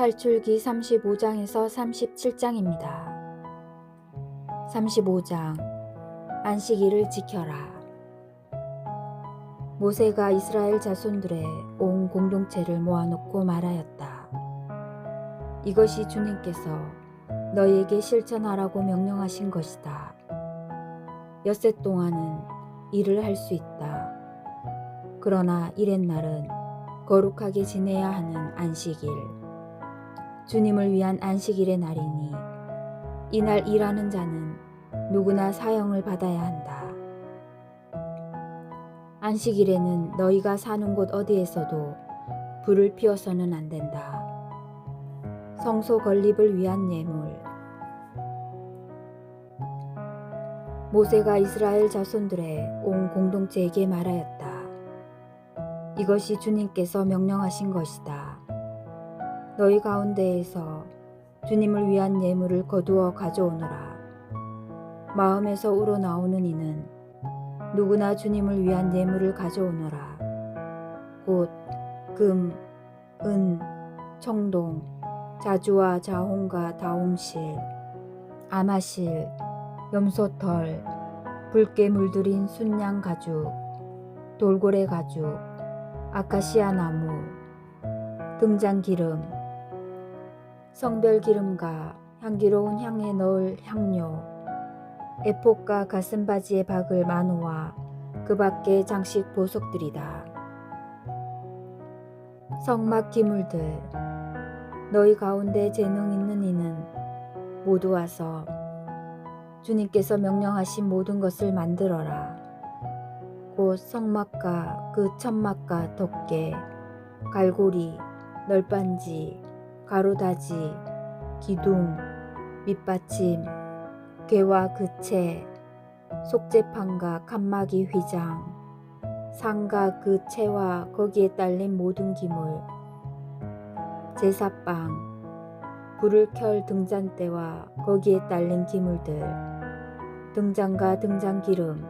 탈출기 35장에서 37장입니다. 35장 안식일을 지켜라. 모세가 이스라엘 자손들의 온 공동체를 모아놓고 말하였다. 이것이 주님께서 너희에게 실천하라고 명령하신 것이다. 엿새 동안은 일을 할 수 있다. 그러나 이렛날은 거룩하게 지내야 하는 안식일, 주님을 위한 안식일의 날이니 이날 일하는 자는 누구나 사형을 받아야 한다. 안식일에는 너희가 사는 곳 어디에서도 불을 피워서는 안 된다. 성소 건립을 위한 예물. 모세가 이스라엘 자손들의 온 공동체에게 말하였다. 이것이 주님께서 명령하신 것이다. 너희 가운데에서 주님을 위한 예물을 거두어 가져오너라. 마음에서 우러나오는 이는 누구나 주님을 위한 예물을 가져오너라. 곧 금, 은, 청동, 자주와 자홍과 다홍실, 아마실, 염소털, 붉게 물들인 순양 가죽, 돌고래 가죽, 아카시아 나무, 등잔기름, 성별기름과 향기로운 향에 넣을 향료, 에봇과 가슴바지에 박을 만호와 그 밖의 장식 보석들이다. 성막 기물들. 너희 가운데 재능 있는 이는 모두 와서 주님께서 명령하신 모든 것을 만들어라. 곧 성막과 그 천막과 덮개, 갈고리, 널빤지, 가로다지, 기둥, 밑받침, 궤와 그 채, 속재판과 칸막이 휘장, 상과 그 채와 거기에 딸린 모든 기물, 제사빵, 불을 켤 등잔대와 거기에 딸린 기물들, 등잔과 등잔기름,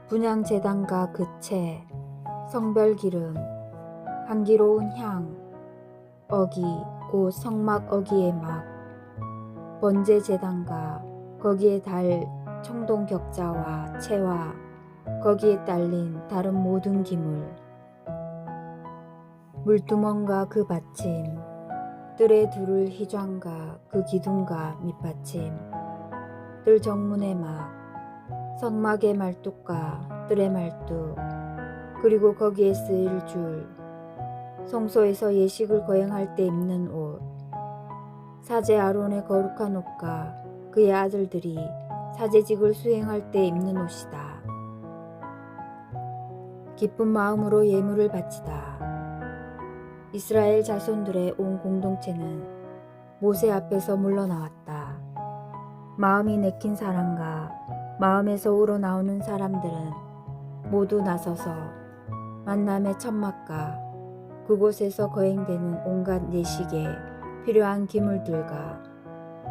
분향제단과 그 채, 성별기름, 향기로운 향, 어기, 곧 성막 어기의 막, 번제제단과 거기에 달 청동격자와 채와 거기에 딸린 다른 모든 기물, 물두멍과 그 받침, 뜰에 두를 휘장과 그 기둥과 밑받침, 뜰 정문의 막, 성막의 말뚝과 뜰의 말뚝, 그리고 거기에 쓰일 줄, 성소에서 예식을 거행할 때 입는 옷, 사제 아론의 거룩한 옷과 그의 아들들이 사제직을 수행할 때 입는 옷이다. 기쁜 마음으로 예물을 바치다. 이스라엘 자손들의 온 공동체는 모세 앞에서 물러나왔다. 마음이 내킨 사람과 마음에서 우러나오는 사람들은 모두 나서서 만남의 천막과 그곳에서 거행되는 온갖 예식에 필요한 기물들과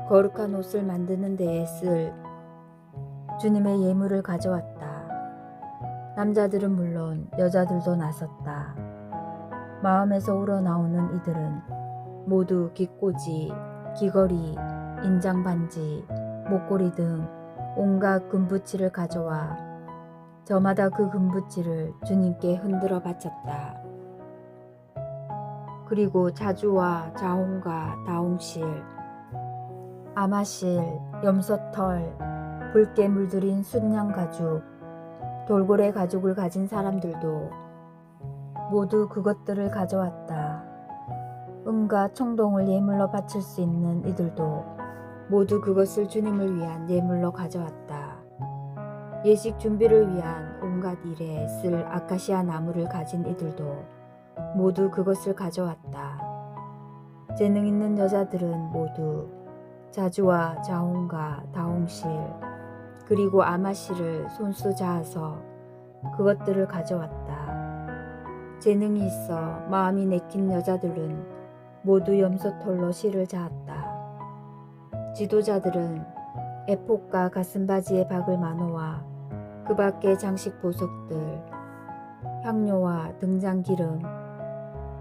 거룩한 옷을 만드는 데에 쓸 주님의 예물을 가져왔다. 남자들은 물론 여자들도 나섰다. 마음에서 우러나오는 이들은 모두 깃꽂이, 귀걸이, 인장반지, 목걸이 등 온갖 금붙이를 가져와 저마다 그 금붙이를 주님께 흔들어 바쳤다. 그리고 자주와 자홍과 다홍실, 아마실, 염소털, 붉게 물들인 순양 가죽, 돌고래 가죽을 가진 사람들도 모두 그것들을 가져왔다. 은과 청동을 예물로 바칠 수 있는 이들도 모두 그것을 주님을 위한 예물로 가져왔다. 예식 준비를 위한 온갖 일에 쓸 아카시아 나무를 가진 이들도 모두 그것을 가져왔다. 재능 있는 여자들은 모두 자주와 자홍과 다홍실, 그리고 아마실을 손수 자아서 그것들을 가져왔다. 재능이 있어 마음이 내킨 여자들은 모두 염소털로 실을 자았다. 지도자들은 에봇과 가슴바지에 박을 만호와 그 밖의 장식 보석들, 향료와 등잔기름,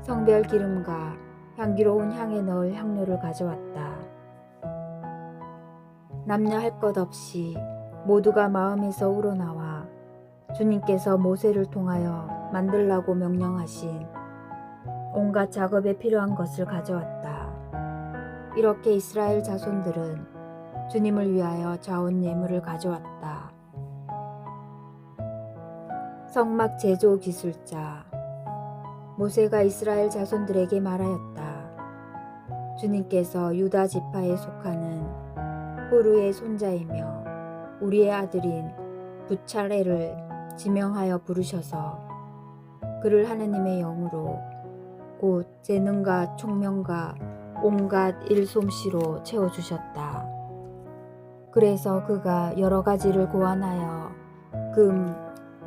성별기름과 향기로운 향에 넣을 향료를 가져왔다. 남녀 할 것 없이 모두가 마음에서 우러나와 주님께서 모세를 통하여 만들라고 명령하신 온갖 작업에 필요한 것을 가져왔다. 이렇게 이스라엘 자손들은 주님을 위하여 자원 예물을 가져왔다. 성막 제조 기술자 모세가 이스라엘 자손들에게 말하였다. 주님께서 유다 지파에 속하는 후르의 손자이며 우리의 아들인 부찰엘을 지명하여 부르셔서 그를 하느님의 영으로 곧 재능과 총명과 온갖 일솜씨로 채워주셨다. 그래서 그가 여러 가지를 고안하여 금,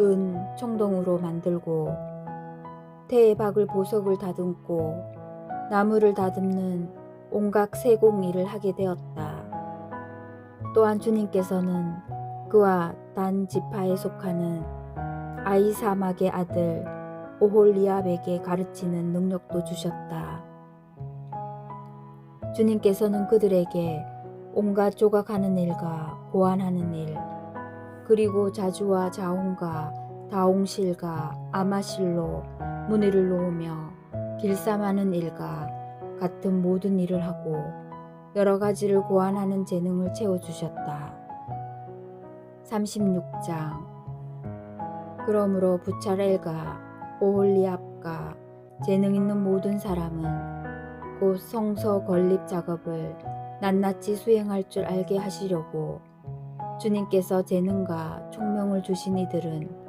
은, 청동으로 만들고 태에 박을 보석을 다듬고 나무를 다듬는 온갖 세공 일을 하게 되었다. 또한 주님께서는 그와 단 지파에 속하는 아히사막의 아들 오홀리압에게 가르치는 능력도 주셨다. 주님께서는 그들에게 온갖 조각하는 일과 고안하는 일, 그리고 자주와 자홍과 다홍실과 아마실로 무늬를 놓으며 길쌈하는 일과 같은 모든 일을 하고 여러 가지를 고안하는 재능을 채워주셨다. 36장 그러므로 부찰엘과 오홀리압과 재능 있는 모든 사람은 곧 성서 건립 작업을 낱낱이 수행할 줄 알게 하시려고 주님께서 재능과 총명을 주신 이들은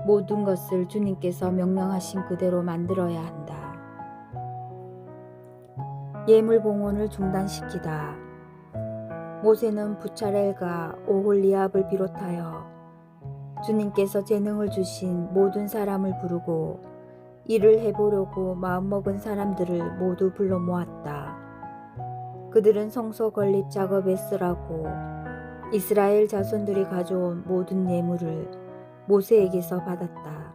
모든 것을 주님께서 명령하신 그대로 만들어야 한다. 예물 봉헌을 중단시키다. 모세는 부찰엘과 오홀리압을 비롯하여 주님께서 재능을 주신 모든 사람을 부르고 일을 해보려고 마음먹은 사람들을 모두 불러 모았다. 그들은 성소 건립 작업에 쓰라고 이스라엘 자손들이 가져온 모든 예물을 모세에게서 받았다.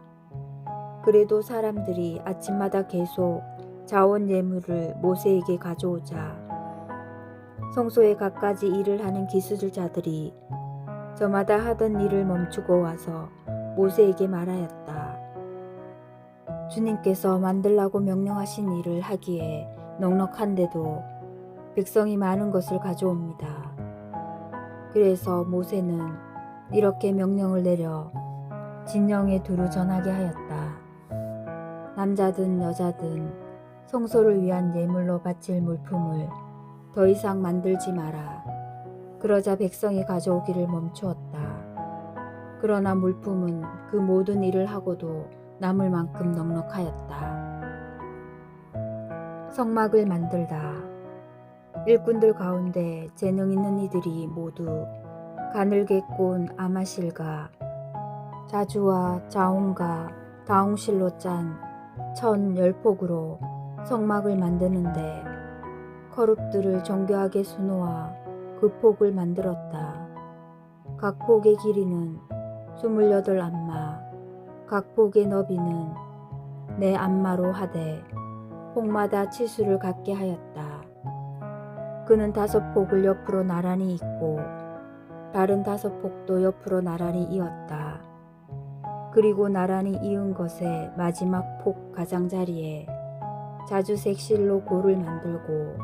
그래도 사람들이 아침마다 계속 자원 예물을 모세에게 가져오자 성소에 갖가지 일을 하는 기술자들이 저마다 하던 일을 멈추고 와서 모세에게 말하였다. 주님께서 만들라고 명령하신 일을 하기에 넉넉한데도 백성이 많은 것을 가져옵니다. 그래서 모세는 이렇게 명령을 내려 진영에 두루 전하게 하였다. 남자든 여자든 성소를 위한 예물로 바칠 물품을 더 이상 만들지 마라. 그러자 백성이 가져오기를 멈추었다. 그러나 물품은 그 모든 일을 하고도 남을 만큼 넉넉하였다. 성막을 만들다. 일꾼들 가운데 재능 있는 이들이 모두 가늘게 꼰 아마실과 자주와 자홍과 다홍실로 짠 1010폭으로 성막을 만드는데 거룹들을 정교하게 수놓아 그 폭을 만들었다. 각 폭의 길이는 28안마, 각 폭의 너비는 4안마로 하되 폭마다 치수를 갖게 하였다. 그는 5폭을 옆으로 나란히 잇고 다른 5폭도 옆으로 나란히 이었다. 그리고 나란히 이은 것의 마지막 폭 가장자리에 자주색 실로 고를 만들고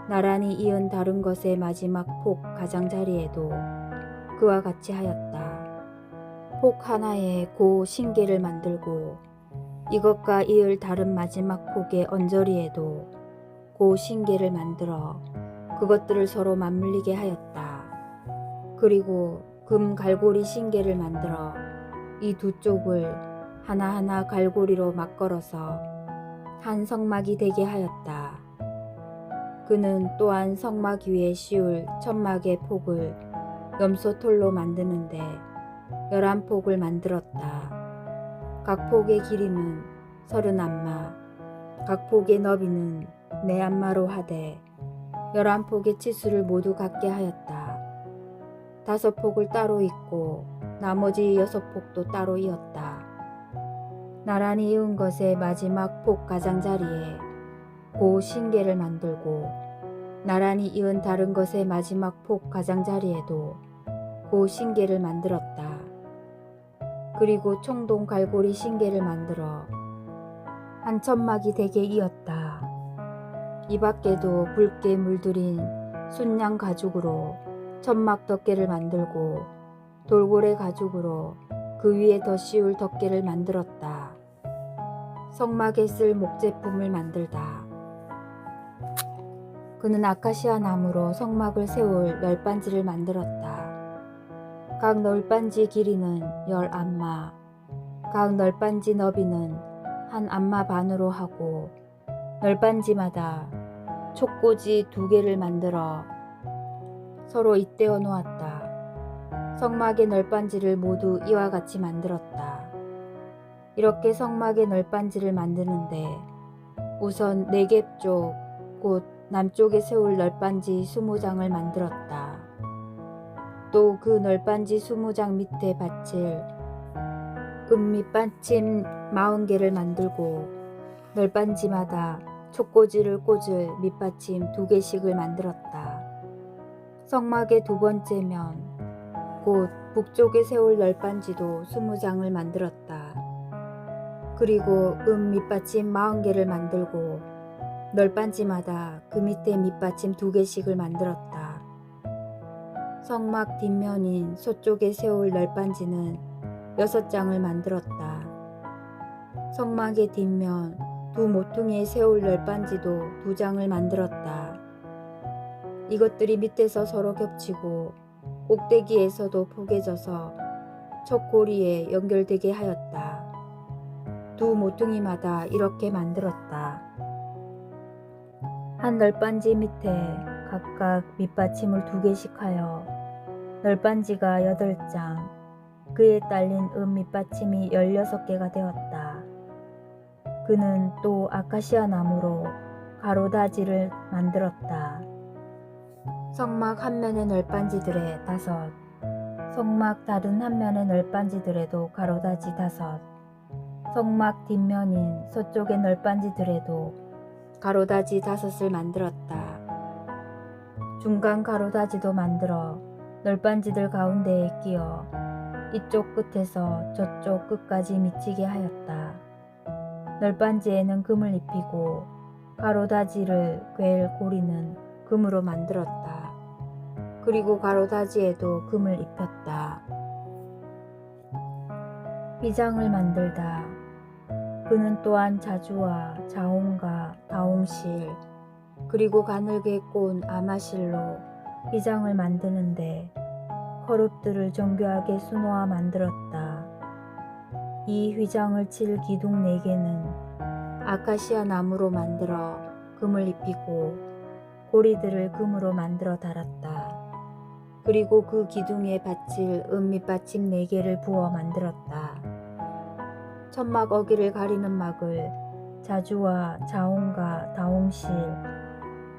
나란히 이은 다른 것의 마지막 폭 가장자리에도 그와 같이 하였다. 폭 하나에 고 신계를 만들고 이것과 이을 다른 마지막 폭의 언저리에도 고 신계를 만들어 그것들을 서로 맞물리게 하였다. 그리고 금 갈고리 신계를 만들어 이 두 쪽을 하나하나 갈고리로 맞걸어서 한 성막이 되게 하였다. 그는 또한 성막 위에 씌울 천막의 폭을 염소털로 만드는데 11폭을 만들었다. 각 폭의 길이는 30안마, 각 폭의 너비는 4안마로 하되 11폭의 치수를 모두 갖게 하였다. 5폭을 따로 잇고 나머지 6폭도 따로 이었다. 나란히 이은 것의 마지막 폭 가장자리에 고 신계를 만들고 나란히 이은 다른 것의 마지막 폭 가장자리에도 고 신계를 만들었다. 그리고 총동 갈고리 신계를 만들어 한 천막이 되게 이었다. 이 밖에도 붉게 물들인 순양 가죽으로 천막 덮개를 만들고 돌고래 가죽으로 그 위에 더 씌울 덮개를 만들었다. 성막에 쓸 목제품을 만들다. 그는 아카시아 나무로 성막을 세울 널빤지를 만들었다. 각 널빤지 길이는 10안마, 각 널빤지 너비는 1안마 반으로 하고 널빤지마다 촉꽂이 2개를 만들어 서로 잇대어 놓았다. 성막의 널빤지를 모두 이와 같이 만들었다. 이렇게 성막의 널빤지를 만드는데 우선 네겝 쪽, 곧 남쪽에 세울 널빤지 20장을 만들었다. 또 그 널빤지 20장 밑에 받칠 밑받침 40개를 만들고 널빤지마다 촉꽂이를 꽂을 밑받침 2개씩을 만들었다. 성막의 두 번째 면, 곧 북쪽에 세울 널빤지도 20장을 만들었다. 그리고 밑받침 40개를 만들고 널빤지마다 그 밑에 밑받침 2개씩을 만들었다. 성막 뒷면인 서쪽에 세울 널빤지는 6장을 만들었다. 성막의 뒷면 두 모퉁이에 세울 널빤지도 2장을 만들었다. 이것들이 밑에서 서로 겹치고 꼭대기에서도 포개져서 첫 고리에 연결되게 하였다. 두 모퉁이마다 이렇게 만들었다. 한 널빤지 밑에 각각 밑받침을 2개씩 하여 널빤지가 8장, 그에 딸린 밑받침이 16개가 되었다. 그는 또 아카시아 나무로 가로다지를 만들었다. 성막 한 면의 널빤지들에 5, 성막 다른 한 면의 널빤지들에도 가로다지 5, 성막 뒷면인 서쪽의 널빤지들에도 가로다지 5을 만들었다. 중간 가로다지도 만들어 널빤지들 가운데에 끼어 이쪽 끝에서 저쪽 끝까지 미치게 하였다. 널빤지에는 금을 입히고 가로다지를 꿰을 고리는 금으로 만들었다. 그리고 가로다지에도 금을 입혔다. 휘장을 만들다. 그는 또한 자주와 자홍과 다홍실 그리고 가늘게 꼰 아마실로 휘장을 만드는데 커룹들을 정교하게 수놓아 만들었다. 이 휘장을 칠 기둥 4개는 아카시아 나무로 만들어 금을 입히고 고리들을 금으로 만들어 달았다. 그리고 그 기둥에 받칠 밑받침 4개를 부어 만들었다. 천막 어기를 가리는 막을 자주와 자홍과 다홍실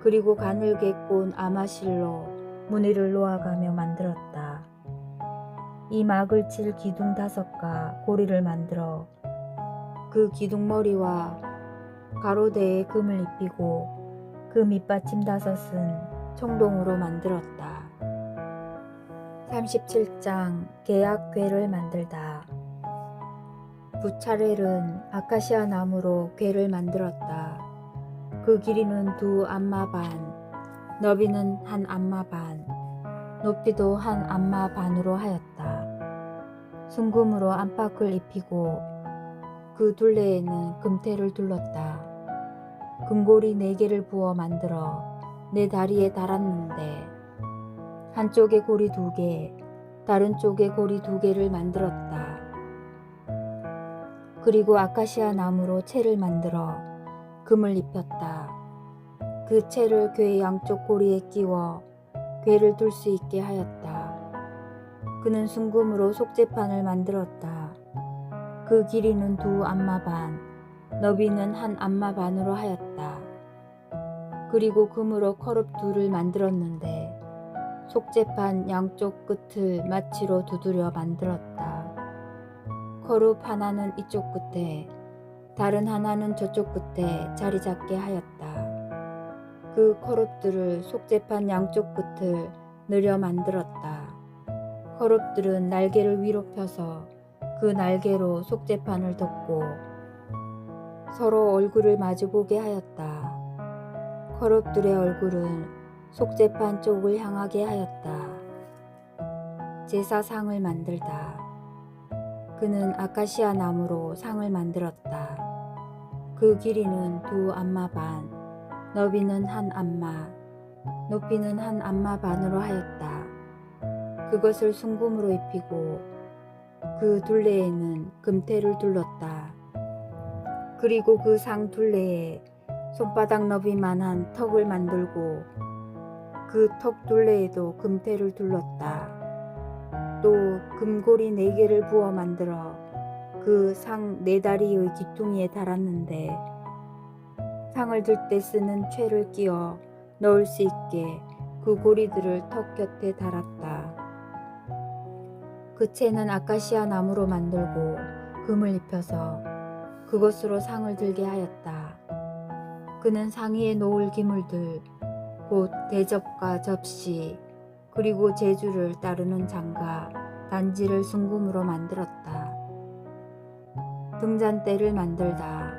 그리고 가늘게 꼰 아마실로 무늬를 놓아가며 만들었다. 이 막을 칠 기둥 5가 고리를 만들어 그 기둥머리와 가로대에 금을 입히고 그 밑받침 5은 청동으로 만들었다. 37장 계약궤를 만들다. 부차렐은 아카시아 나무로 궤를 만들었다. 그 길이는 2안마 반, 너비는 1안마 반, 높이도 1안마 반으로 하였다. 순금으로 안팎을 입히고 그 둘레에는 금테를 둘렀다. 금고리 4개를 부어 만들어 4다리에 달았는데 한쪽에 고리 2개, 다른 쪽에 고리 2개를 만들었다. 그리고 아카시아 나무로 채를 만들어 금을 입혔다. 그 채를 궤 양쪽 고리에 끼워 궤를 둘 수 있게 하였다. 그는 순금으로 속죄판을 만들었다. 그 길이는 2안마 반, 너비는 1안마 반으로 하였다. 그리고 금으로 커룹 2를 만들었는데 속죄판 양쪽 끝을 마치로 두드려 만들었다. 커룹 하나는 이쪽 끝에, 다른 하나는 저쪽 끝에 자리 잡게 하였다. 그 거룹들을 속재판 양쪽 끝을 느려 만들었다. 거룹들은 날개를 위로 펴서 그 날개로 속재판을 덮고 서로 얼굴을 마주보게 하였다. 거룹들의 얼굴은 속재판 쪽을 향하게 하였다. 제사상을 만들다. 그는 아카시아 나무로 상을 만들었다. 그 길이는 2안마 반, 너비는 1안마, 높이는 1안마 반으로 하였다. 그것을 순금으로 입히고 그 둘레에는 금테를 둘렀다. 그리고 그 상 둘레에 손바닥 너비만한 턱을 만들고 그 턱 둘레에도 금테를 둘렀다. 또 금고리 4개를 부어 만들어 그 상 4다리의 귀퉁이에 달았는데 상을 들 때 쓰는 채를 끼워 넣을 수 있게 그 고리들을 턱 곁에 달았다. 그 채는 아카시아 나무로 만들고 금을 입혀서 그것으로 상을 들게 하였다. 그는 상 위에 놓을 기물들, 곧 대접과 접시, 그리고 제주를 따르는 장과 단지를 순금으로 만들었다. 등잔대를 만들다.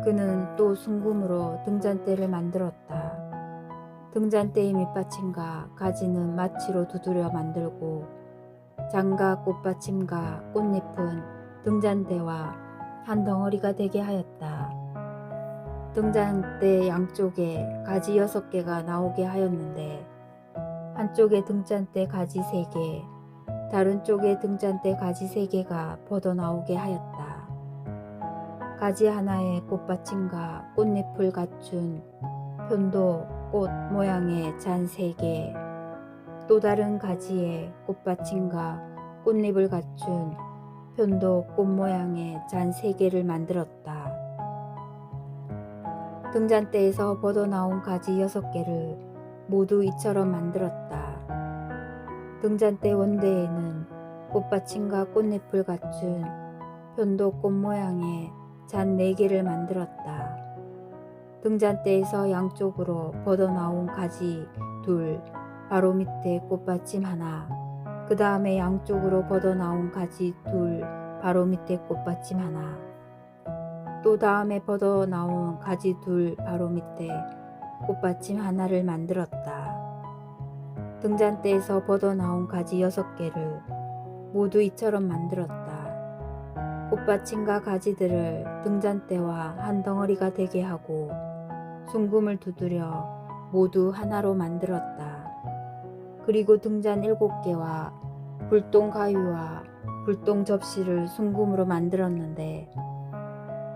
그는 또 순금으로 등잔대를 만들었다. 등잔대의 밑받침과 가지는 마치로 두드려 만들고 장과 꽃받침과 꽃잎은 등잔대와 한 덩어리가 되게 하였다. 등잔대 양쪽에 가지 6개가 나오게 하였는데 한쪽에 등잔대 가지 3개, 다른 쪽에 등잔대 가지 3개가 뻗어나오게 하였다. 가지 하나에 꽃받침과 꽃잎을 갖춘 편도 꽃 모양의 잔 3개, 또 다른 가지에 꽃받침과 꽃잎을 갖춘 편도 꽃 모양의 잔 3개를 만들었다. 등잔대에서 뻗어나온 가지 6개를 모두 이처럼 만들었다. 등잔대 원대에는 꽃받침과 꽃잎을 갖춘 편도 꽃 모양의 잔 4개를 만들었다. 등잔대에서 양쪽으로 뻗어나온 가지 2, 바로 밑에 꽃받침 하나, 그 다음에 양쪽으로 뻗어나온 가지 2, 바로 밑에 꽃받침 하나, 또 다음에 뻗어나온 가지 2, 바로 밑에 꽃받침 하나를 만들었다. 등잔대에서 뻗어나온 가지 6개를 모두 이처럼 만들었다. 꽃받침과 가지들을 등잔대와 한 덩어리가 되게 하고 순금을 두드려 모두 하나로 만들었다. 그리고 등잔 7개와 불똥 가위와 불똥 접시를 순금으로 만들었는데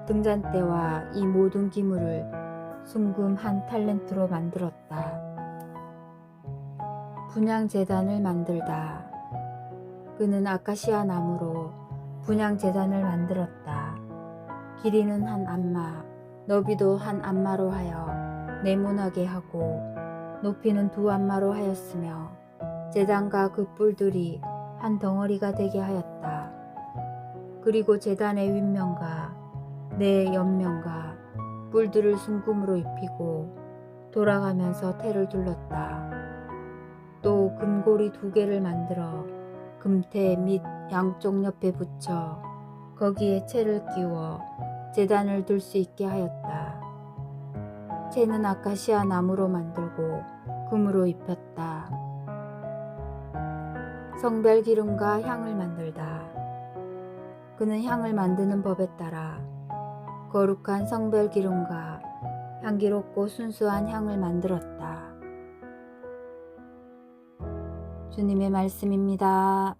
등잔대와 이 모든 기물을 순금 1탈렌트로 만들었다. 분향제단을 만들다. 그는 아카시아 나무로 분향제단을 만들었다. 길이는 1안마, 너비도 1안마로 하여 네모나게 하고 높이는 2안마로 하였으며 제단과 그 뿔들이 한 덩어리가 되게 하였다. 그리고 제단의 윗면과 옆면과 뿔들을 순금으로 입히고 돌아가면서 테를 둘렀다. 또 금고리 2개를 만들어 금테 및 양쪽 옆에 붙여 거기에 채를 끼워 제단을 둘 수 있게 하였다. 채는 아카시아 나무로 만들고 금으로 입혔다. 성별 기름과 향을 만들다. 그는 향을 만드는 법에 따라 거룩한 성별 기름과 향기롭고 순수한 향을 만들었다. 주님의 말씀입니다.